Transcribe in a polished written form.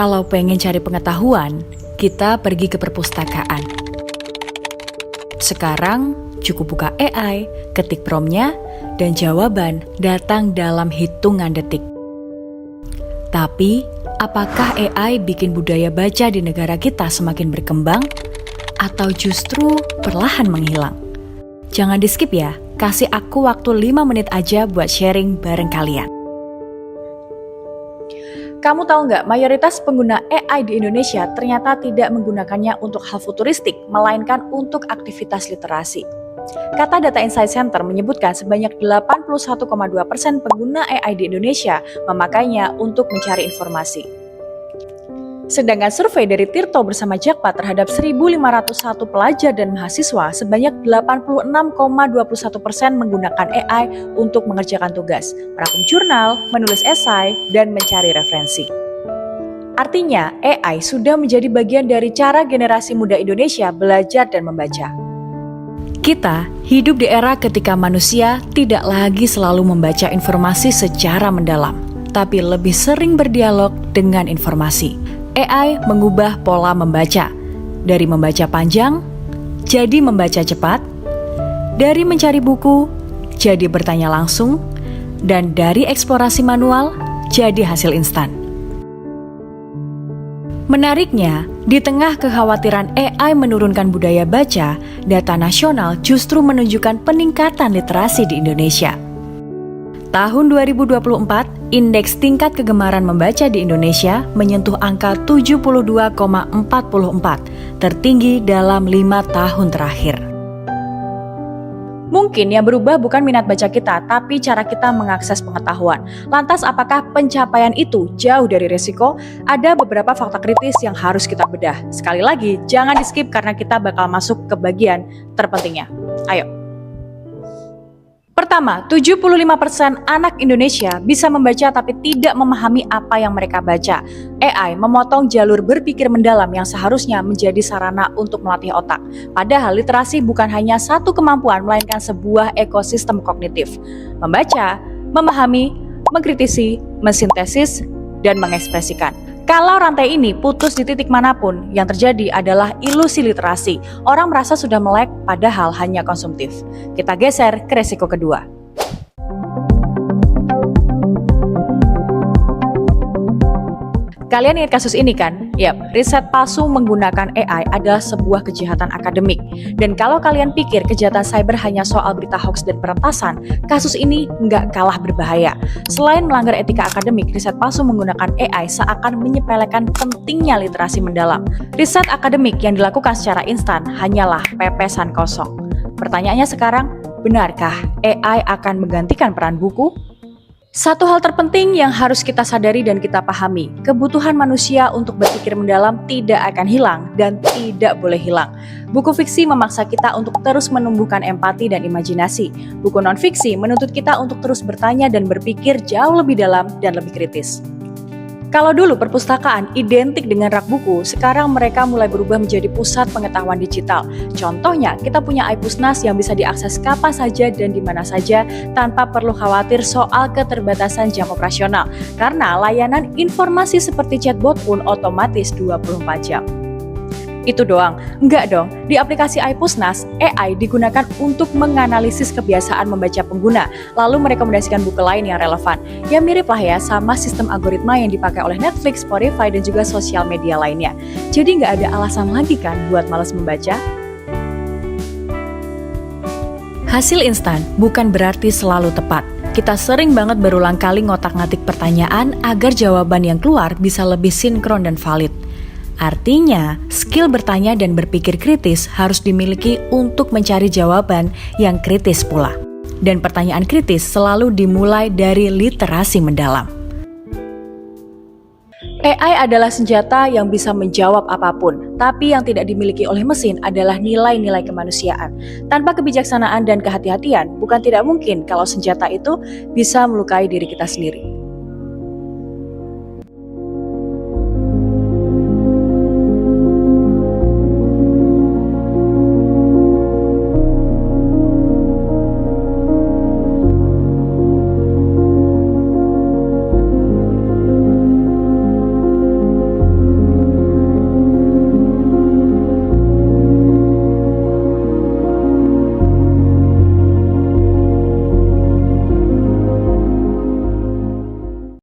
Kalau pengen cari pengetahuan, kita pergi ke perpustakaan. Sekarang cukup buka AI, ketik promptnya, dan jawaban datang dalam hitungan detik. Tapi, apakah AI bikin budaya baca di negara kita semakin berkembang? Atau justru perlahan menghilang? Jangan di-skip ya, kasih aku waktu 5 menit aja buat sharing bareng kalian. Kamu tahu nggak, mayoritas pengguna AI di Indonesia ternyata tidak menggunakannya untuk hal futuristik, melainkan untuk aktivitas literasi. Kata Data Insight Center menyebutkan sebanyak 81,2% pengguna AI di Indonesia memakainya untuk mencari informasi. Sedangkan survei dari Tirto bersama Jakpa terhadap 1.501 pelajar dan mahasiswa, sebanyak 86,21% menggunakan AI untuk mengerjakan tugas, merangkum jurnal, menulis esai, dan mencari referensi. Artinya, AI sudah menjadi bagian dari cara generasi muda Indonesia belajar dan membaca. Kita hidup di era ketika manusia tidak lagi selalu membaca informasi secara mendalam, tapi lebih sering berdialog dengan informasi. AI mengubah pola membaca, dari membaca panjang, jadi membaca cepat, dari mencari buku, jadi bertanya langsung, dan dari eksplorasi manual, jadi hasil instan. Menariknya, di tengah kekhawatiran AI menurunkan budaya baca, data nasional justru menunjukkan peningkatan literasi di Indonesia. Tahun 2024, indeks tingkat kegemaran membaca di Indonesia menyentuh angka 72,44, tertinggi dalam 5 tahun terakhir. Mungkin yang berubah bukan minat baca kita, tapi cara kita mengakses pengetahuan. Lantas apakah pencapaian itu jauh dari risiko? Ada beberapa fakta kritis yang harus kita bedah. Sekali lagi, jangan di-skip karena kita bakal masuk ke bagian terpentingnya. Ayo. Pertama, 75% anak Indonesia bisa membaca tapi tidak memahami apa yang mereka baca. AI memotong jalur berpikir mendalam yang seharusnya menjadi sarana untuk melatih otak. Padahal literasi bukan hanya satu kemampuan, melainkan sebuah ekosistem kognitif. Membaca, memahami, mengkritisi, mensintesis, dan mengekspresikan. Kalau rantai ini putus di titik manapun, yang terjadi adalah ilusi literasi. Orang merasa sudah melek, padahal hanya konsumtif. Kita geser ke resiko kedua. Kalian ingat kasus ini kan? Yap, riset palsu menggunakan AI adalah sebuah kejahatan akademik. Dan kalau kalian pikir kejahatan cyber hanya soal berita hoax dan peretasan, kasus ini nggak kalah berbahaya. Selain melanggar etika akademik, riset palsu menggunakan AI seakan menyepelekan pentingnya literasi mendalam. Riset akademik yang dilakukan secara instan hanyalah pepesan kosong. Pertanyaannya sekarang, benarkah AI akan menggantikan peran buku? Satu hal terpenting yang harus kita sadari dan kita pahami, kebutuhan manusia untuk berpikir mendalam tidak akan hilang dan tidak boleh hilang. Buku fiksi memaksa kita untuk terus menumbuhkan empati dan imajinasi. Buku non-fiksi menuntut kita untuk terus bertanya dan berpikir jauh lebih dalam dan lebih kritis. Kalau dulu perpustakaan identik dengan rak buku, sekarang mereka mulai berubah menjadi pusat pengetahuan digital. Contohnya, kita punya iPusnas yang bisa diakses kapan saja dan di mana saja tanpa perlu khawatir soal keterbatasan jam operasional. Karena layanan informasi seperti chatbot pun otomatis 24 jam. Itu doang? Enggak dong. Di aplikasi iPusnas, AI digunakan untuk menganalisis kebiasaan membaca pengguna, lalu merekomendasikan buku lain yang relevan. Ya mirip lah ya sama sistem algoritma yang dipakai oleh Netflix, Spotify, dan juga sosial media lainnya. Jadi nggak ada alasan lagi kan buat malas membaca? Hasil instan bukan berarti selalu tepat. Kita sering banget berulang kali ngotak-ngatik pertanyaan agar jawaban yang keluar bisa lebih sinkron dan valid. Artinya, skill bertanya dan berpikir kritis harus dimiliki untuk mencari jawaban yang kritis pula. Dan pertanyaan kritis selalu dimulai dari literasi mendalam. AI adalah senjata yang bisa menjawab apapun, tapi yang tidak dimiliki oleh mesin adalah nilai-nilai kemanusiaan. Tanpa kebijaksanaan dan kehati-hatian, bukan tidak mungkin kalau senjata itu bisa melukai diri kita sendiri.